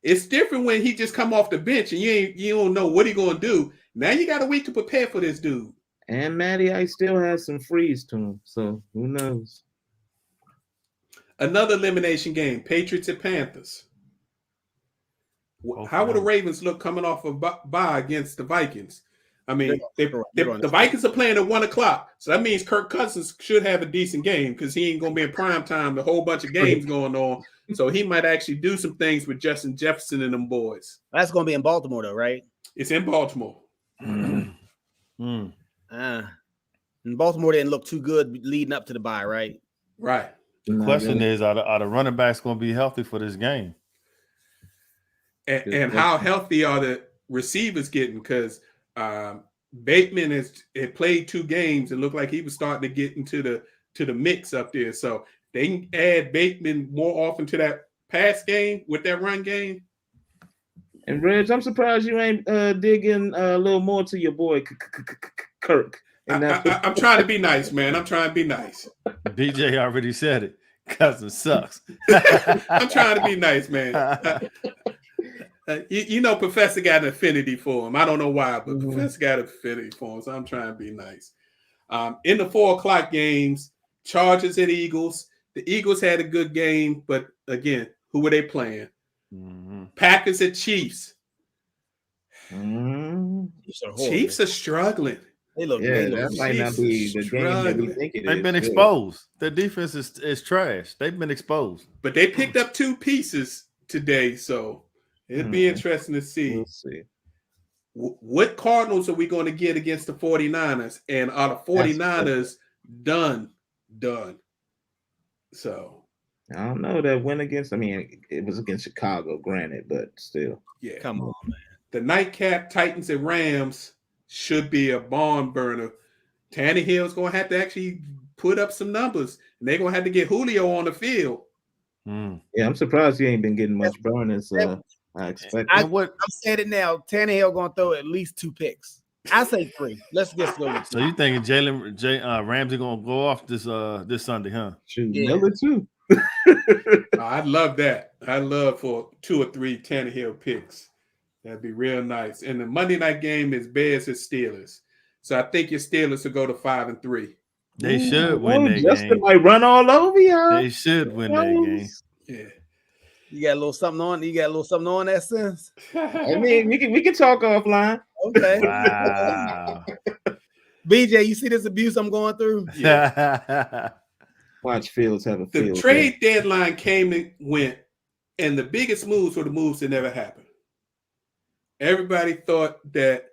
It's different when he just come off the bench and you don't know what he's gonna do. Now you got a week to prepare for this dude. And Matty Ice still has some freeze to him, so who knows? Another elimination game: Patriots and Panthers. How will the Ravens look coming off a bye against the Vikings? I mean, the Vikings are playing at 1:00, so that means Kirk Cousins should have a decent game because he ain't gonna be in prime time. A whole bunch of games going on, so he might actually do some things with Justin Jefferson and them boys. That's gonna be in Baltimore, though, right? It's in Baltimore. And Baltimore didn't look too good leading up to the bye, right? Right. The question is, are the running backs going to be healthy for this game? And how healthy are the receivers getting? Because Bateman had played 2 games and looked like he was starting to get into the mix up there. So they can add Bateman more often to that pass game with that run game. And Reg, I'm surprised you ain't digging a little more to your boy Kirk. I'm trying to be nice, man. I'm trying to be nice. BJ already said it. Cousin sucks. I'm trying to be nice, man. You know, Professor got an affinity for him. I don't know why, but Professor got an affinity for him, so I'm trying to be nice. In the 4:00 games, Chargers and Eagles. The Eagles had a good game, but again, who were they playing? Packers and Chiefs. Chiefs are struggling. That might not be the game that we think it is. They've been exposed. Their defense is trash. They've been exposed. But they picked up 2 pieces today, so it'd be interesting to see. We'll see. What Cardinals are we going to get against the 49ers? And are the 49ers done? So I don't know that win against. I mean, it was against Chicago, granted, but still. Yeah, come on, man. The nightcap Titans and Rams should be a barn burner. Tannehill's going to have to actually put up some numbers, and they're going to have to get Julio on the field. Yeah, I'm surprised he ain't been getting much burn as I expected. I'm saying it now. Tannehill going to throw at least 2 picks. I say 3. Let's just go with 2. So you thinking Ramsey going to go off this Sunday, huh? Shoot, Miller too. I'd love that. I'd love for 2 or 3 Tannehill picks. That'd be real nice. And the Monday night game is Bears and Steelers. So I think your Steelers will go to 5-3. They should win that Justin game. might run all over y'all. They should win that game. Yeah. You got a little something on. You got a little something on that sense. I mean, we can talk offline. Okay. Wow. BJ, you see this abuse I'm going through? Yeah. Watch Fields have a field. The trade deadline came and went, and the biggest moves were the moves that never happened. Everybody thought that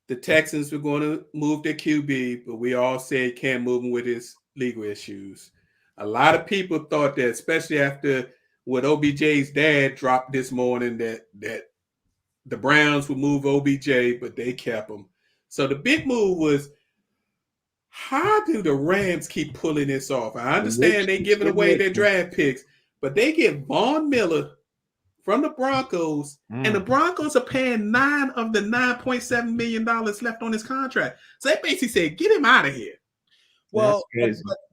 the Texans were going to move their QB, but we all said can't move him with his legal issues. A lot of people thought that, especially after what OBJ's dad dropped this morning, that the Browns would move OBJ, but they kept him. So the big move was, how do the Rams keep pulling this off? I understand they're giving away their draft picks, but they get Von Miller from the Broncos, and the Broncos are paying 9 of the $9.7 million left on his contract. So they basically said, get him out of here. Well,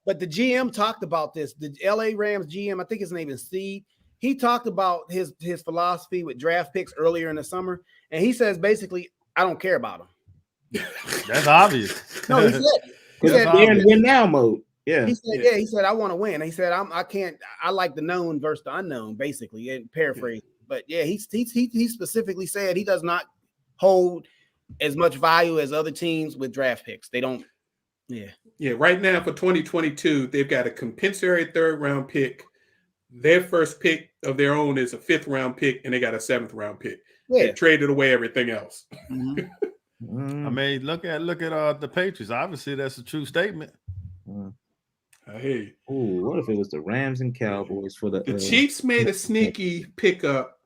but the GM talked about this. The LA Rams GM, I think his name is Steve. He talked about his philosophy with draft picks earlier in the summer, and he says basically, I don't care about them. That's obvious. No, he said they're in win now mode. Yeah. He said, I want to win. He said, I like the known versus the unknown, basically, and paraphrase. But yeah, he specifically said he does not hold as much value as other teams with draft picks. They don't. Yeah. Right now for 2022, they've got a compensatory 3rd round pick. Their first pick of their own is a 5th round pick, and they got a 7th round pick. Yeah. They traded away everything else. I mean, look at the Patriots. Obviously, that's a true statement. Hey, what if it was the Rams and Cowboys for the Chiefs made a sneaky pickup.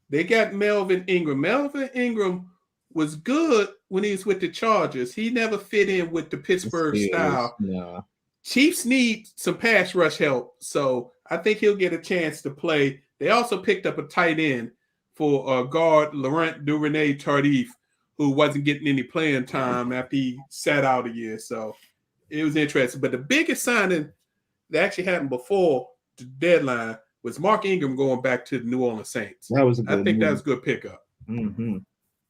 They got Melvin Ingram. Melvin Ingram was good when he was with the Chargers. He never fit in with the Pittsburgh style. No. Chiefs need some pass rush help, so I think he'll get a chance to play. They also picked up a tight end for guard Laurent Duvernay-Tardif, who wasn't getting any playing time after he sat out a year. So it was interesting. But the biggest signing that actually happened before the deadline was Mark Ingram going back to the New Orleans Saints. That was that was a good pickup. Mm-hmm.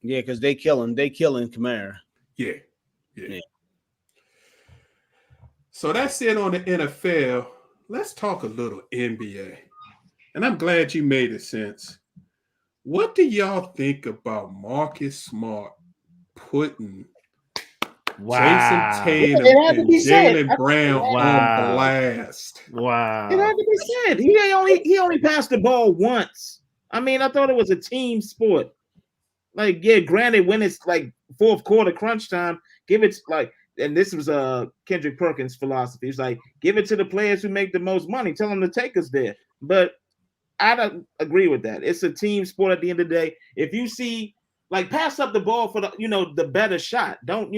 Yeah, because they killing Kamara. Yeah. So that's it on the NFL. Let's talk a little NBA. And I'm glad you made it sense. What do y'all think about Marcus Smart putting Jason Tatum and Jaylen Brown on blast? Wow. It had to be said. He only passed the ball once. I mean, I thought it was a team sport. Like, yeah, granted, when it's like 4th quarter crunch time, give it like, and this was Kendrick Perkins' philosophy. It's like, give it to the players who make the most money. Tell them to take us there. But I don't agree with that. It's a team sport at the end of the day. If you see Like pass up the ball for the better shot. Don't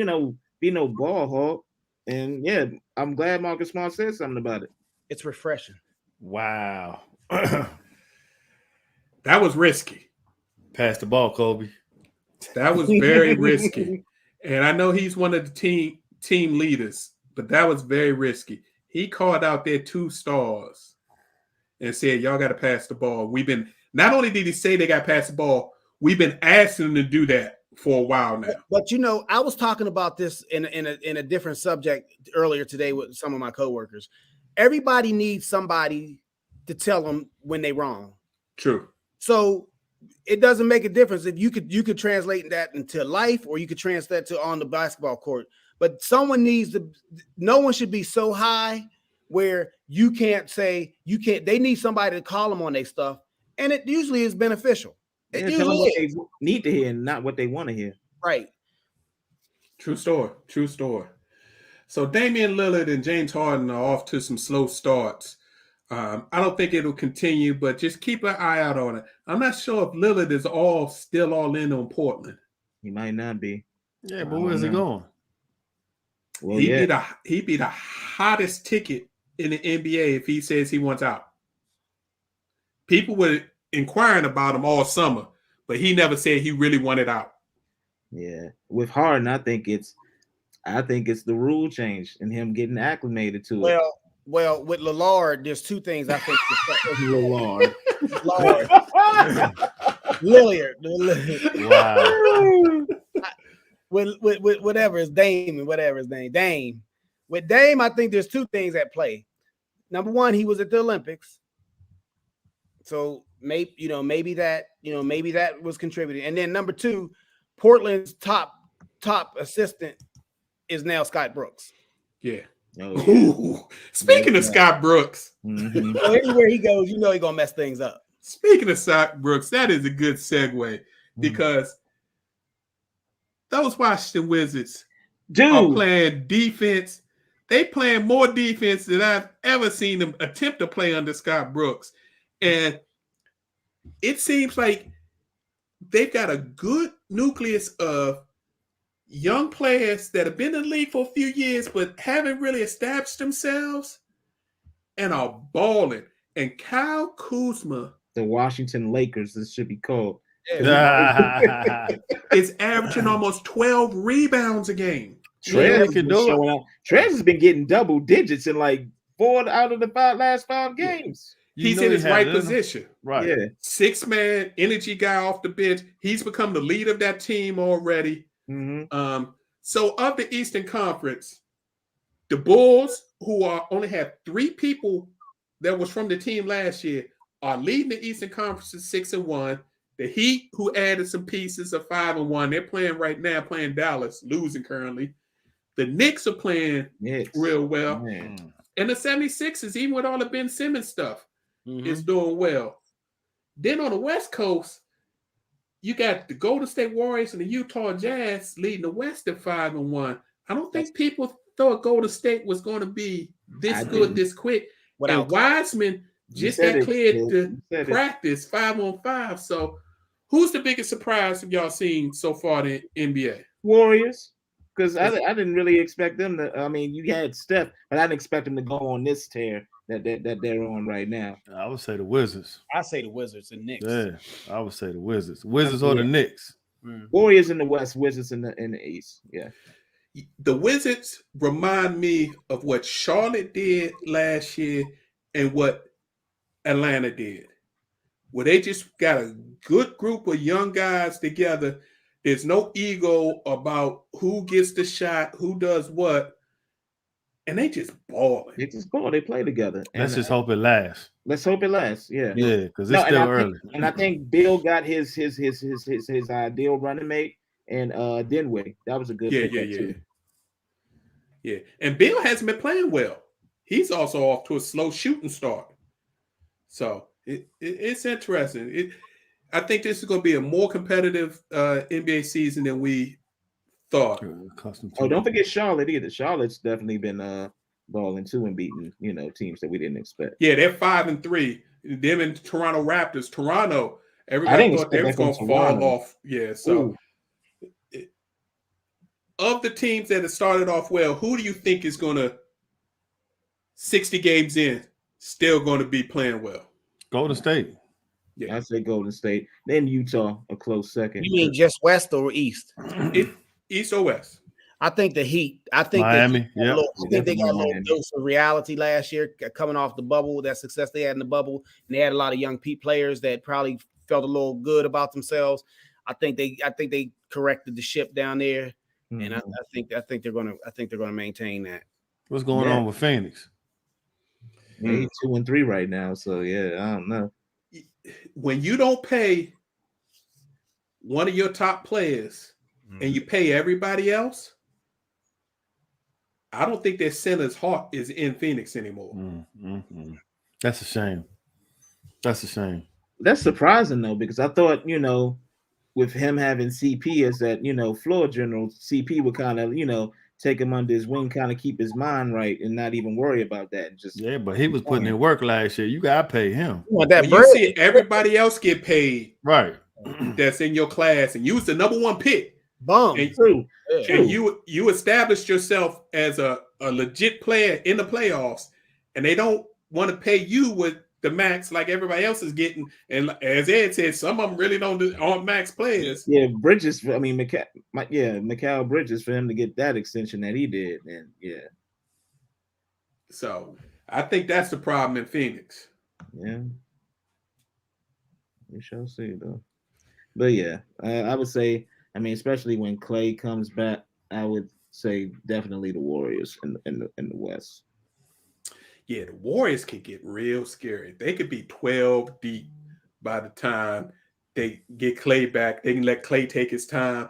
be no ball hog. And yeah, I'm glad Marcus Smart said something about it. It's refreshing. Wow. That was risky. Pass the ball, Kobe. That was very risky. And I know he's one of the team leaders, but that was very risky. He called out their 2 stars and said, y'all got to pass the ball. Not only did he say they got to pass the ball, we've been asking them to do that for a while now. But I was talking about this in a different subject earlier today with some of my coworkers. Everybody needs somebody to tell them when they're wrong. True. So it doesn't make a difference if you could translate that into life, or you could translate to on the basketball court. But no one should be so high where you can't say you can't. They need somebody to call them on their stuff, and it usually is beneficial. Tell them what they need to hear and not what they want to hear. Right. True story. So Damian Lillard and James Harden are off to some slow starts. I don't think it'll continue, but just keep an eye out on it. I'm not sure if Lillard is still all in on Portland. He might not be. Yeah, but where's he going? Well, he'd be the hottest ticket in the NBA if he says he wants out. People were inquiring about him all summer, but he never said he really wanted out. Yeah, with Harden, I think it's the rule change and him getting acclimated to it. Well, with Lillard, there's 2 things I think. Lillard. Lillard. Wow. With whatever his name. Dame. With Dame, I think there's 2 things at play. Number one, he was at the Olympics. So maybe that was contributing. And then number 2, Portland's top assistant is now Scott Brooks. Yeah. Oh, yeah. Ooh, speaking of Scott Brooks, Mm-hmm. So anywhere he goes, he's gonna mess things up. Speaking of Scott Brooks, that is a good segue because those Washington Wizards are playing defense. They playing more defense than I've ever seen them attempt to play under Scott Brooks. And it seems like they've got a good nucleus of young players that have been in the league for a few years but haven't really established themselves and are balling. And Kyle Kuzma, the Washington Lakers, this should be called, is averaging almost 12 rebounds a game. Trez has been getting double digits in like 4 out of the last 5 games. He's in his right position. Right. Yeah. 6-man energy guy off the bench. He's become the lead of that team already. Mm-hmm. So of the Eastern Conference, the Bulls, who only have 3 people that was from the team last year, are leading the Eastern Conference at 6-1. The Heat, who added some pieces, are 5-1. They're playing right now, playing Dallas, losing currently. The Knicks are playing real well. Man. And the 76ers, even with all the Ben Simmons stuff, is doing well. Then on the West Coast, you got the Golden State Warriors and the Utah Jazz leading the West at 5-1. I don't think people thought Golden State was going to be this good this quick. And Wiseman just got cleared to practice 5-on-5. So who's the biggest surprise have y'all seen so far in the NBA? Warriors. Because I didn't really expect them to. I mean, you had Steph, but I didn't expect them to go on this tear that they're on right now. I would say the Wizards. I say the Wizards and Knicks. Yeah, I would say the Wizards. Wizards or the Knicks. Warriors in the West, Wizards in the East. Yeah. The Wizards remind me of what Charlotte did last year and what Atlanta did, where they just got a good group of young guys together. There's no ego about who gets the shot, who does what, and they just ball. They just ball. They play together. Let's just hope it lasts. Let's hope it lasts. Yeah. Yeah, because it's still early. And I think Bill got his ideal running mate and Dinwiddie. That was a good pick too. Yeah. And Bill hasn't been playing well. He's also off to a slow shooting start. So it's interesting. I think this is going to be a more competitive NBA season than we thought. Oh, don't forget Charlotte either. Charlotte's definitely been balling too and beating teams that we didn't expect. Yeah, they're 5-3. Them and Toronto Raptors. Toronto, Everybody thought they was going to fall off. Yeah, so of the teams that have started off well, who do you think is going to 60 games in still going to be playing well? Golden State. Yeah, I'd say Golden State. Then Utah, a close second. You mean just West or East? East or West? I think the Heat. I think Miami. I think they got a little dose of reality last year, coming off the bubble, that success they had in the bubble, and they had a lot of young players that probably felt a little good about themselves. I think they corrected the ship down there, and I think they're gonna maintain that. What's going on with Phoenix? 2-3 right now, so yeah, I don't know. When you don't pay one of your top players and you pay everybody else, I don't think their center's heart is in Phoenix anymore. That's a shame. That's surprising though, because I thought, with him having CP as that, floor general, CP would kind of, take him under his wing, kind of keep his mind right and not even worry about that. But he was putting in work last year. You gotta pay him. You see everybody else get paid, right? That's in your class, and you was the number one pick. Boom. And you established yourself as a legit player in the playoffs, and they don't want to pay you with the max like everybody else is getting. And as Ed said, some of them really aren't max players. Yeah, Bridges. I mean, Mikal Bridges, for him to get that extension that he did, and yeah. So I think that's the problem in Phoenix. Yeah, we shall see though. But yeah, I would say, I mean, especially when Clay comes back, I would say definitely the Warriors in the West. Yeah, the Warriors could get real scary. They could be 12 deep by the time they get Clay back. They can let Clay take his time,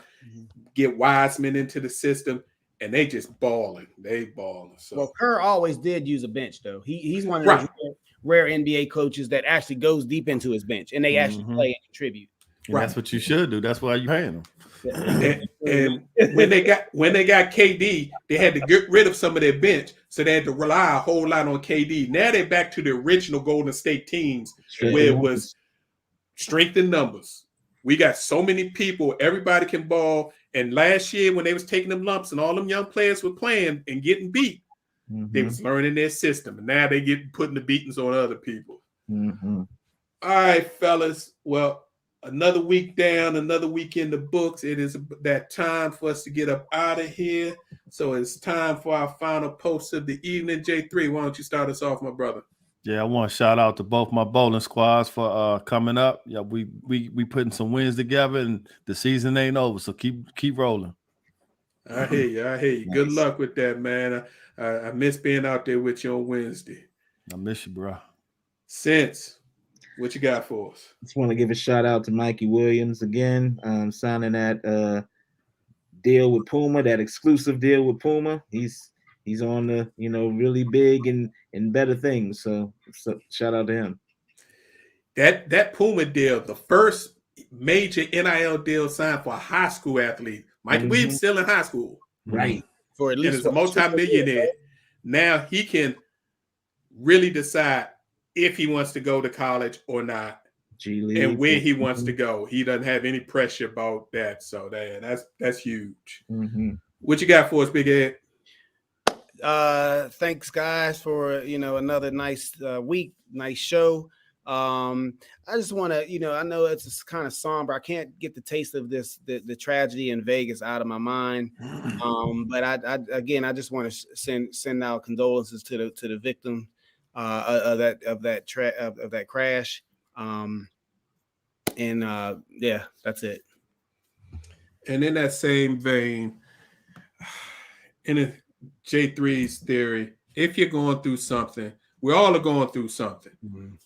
get Wiseman into the system, and they just balling. They balling. So. Well, Kerr always did use a bench, though. He's one of those rare NBA coaches that actually goes deep into his bench, and they actually play and contribute. And that's what you should do. That's why you're paying them. And when they got KD, they had to get rid of some of their bench, so they had to rely a whole lot on KD. Now they're back to the original Golden State teams, where it was strength in numbers. We got so many people, everybody can ball. And last year, when they was taking them lumps and all them young players were playing and getting beat, they was learning their system. And now they get putting the beatings on other people. All right, fellas. Well, another week down, another week in the books. It is that time for us to get up out of here. So it's time for our final post of the evening. J3, why don't you start us off, my brother? Yeah, I want to shout out to both my bowling squads for coming up. Yeah, we putting some wins together, and the season ain't over, so keep rolling. I hear you. Nice. Good luck with that, man. I miss being out there with you on Wednesday. I miss you, bro. Since. What you got for us? Just want to give a shout out to Mikey Williams again, signing that deal with Puma, that exclusive deal with Puma. He's on the really big and better things. So shout out to him. That Puma deal, the first major NIL deal signed for a high school athlete. Mikey Williams still in high school, right? For at least is a multi-millionaire. Now he can really decide if he wants to go to college or not, and where he wants to go. He doesn't have any pressure about that. So that's huge. What you got for us, Big Ed? Thanks, guys, for another nice week, nice show. I just want to, I know it's kind of somber. I can't get the taste of the tragedy in Vegas out of my mind. But I just want to send out condolences to the victim of that crash. Yeah, that's it. And in that same vein, in J3's theory, if you're going through something, we all are going through something.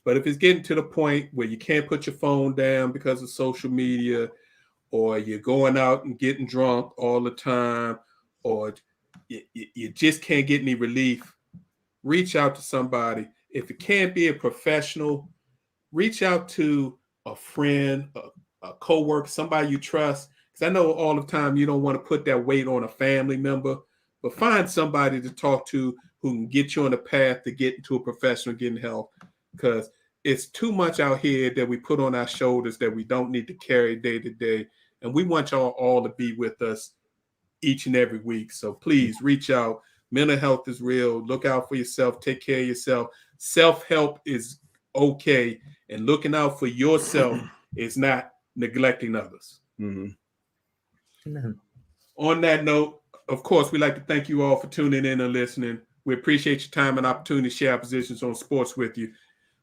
But if it's getting to the point where you can't put your phone down because of social media, or you're going out and getting drunk all the time, or you just can't get any relief, reach out to somebody. If it can't be a professional, reach out to a friend, a coworker, somebody you trust. Because I know all the time you don't want to put that weight on a family member, but find somebody to talk to who can get you on the path to get into a professional, getting help. Because it's too much out here that we put on our shoulders that we don't need to carry day to day. And we want y'all all to be with us each and every week. So please reach out. Mental health is real. Look out for yourself. Take care of yourself. Self-help is okay. And looking out for yourself is not neglecting others. Mm-hmm. On that note, of course, we'd like to thank you all for tuning in and listening. We appreciate your time and opportunity to share our positions on sports with you.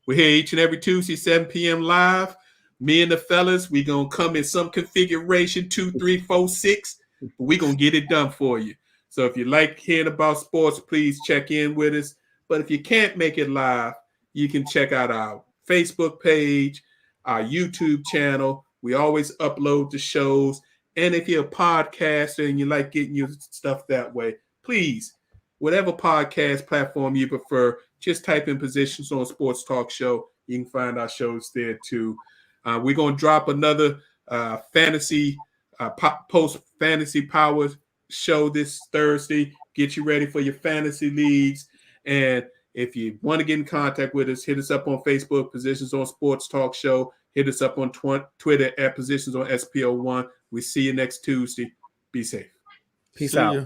We're here each and every Tuesday, 7 p.m. live. Me and the fellas, we're going to come in some configuration, 2, 3, 4, 6. But we're going to get it done for you. So if you like hearing about sports, please check in with us. But if you can't make it live, you can check out our Facebook page, our YouTube channel. We always upload the shows. And if you're a podcaster and you like getting your stuff that way, please, whatever podcast platform you prefer, just type in Positions on Sports Talk Show. You can find our shows there too. We're going to drop another post-fantasy power show this Thursday. Get you ready for your fantasy leagues. And if you want to get in contact with us, hit us up on Facebook, Positions on Sports Talk Show. Hit us up on Twitter at Positions on SPO1. We see you next Tuesday. Be safe. Peace out. Ya.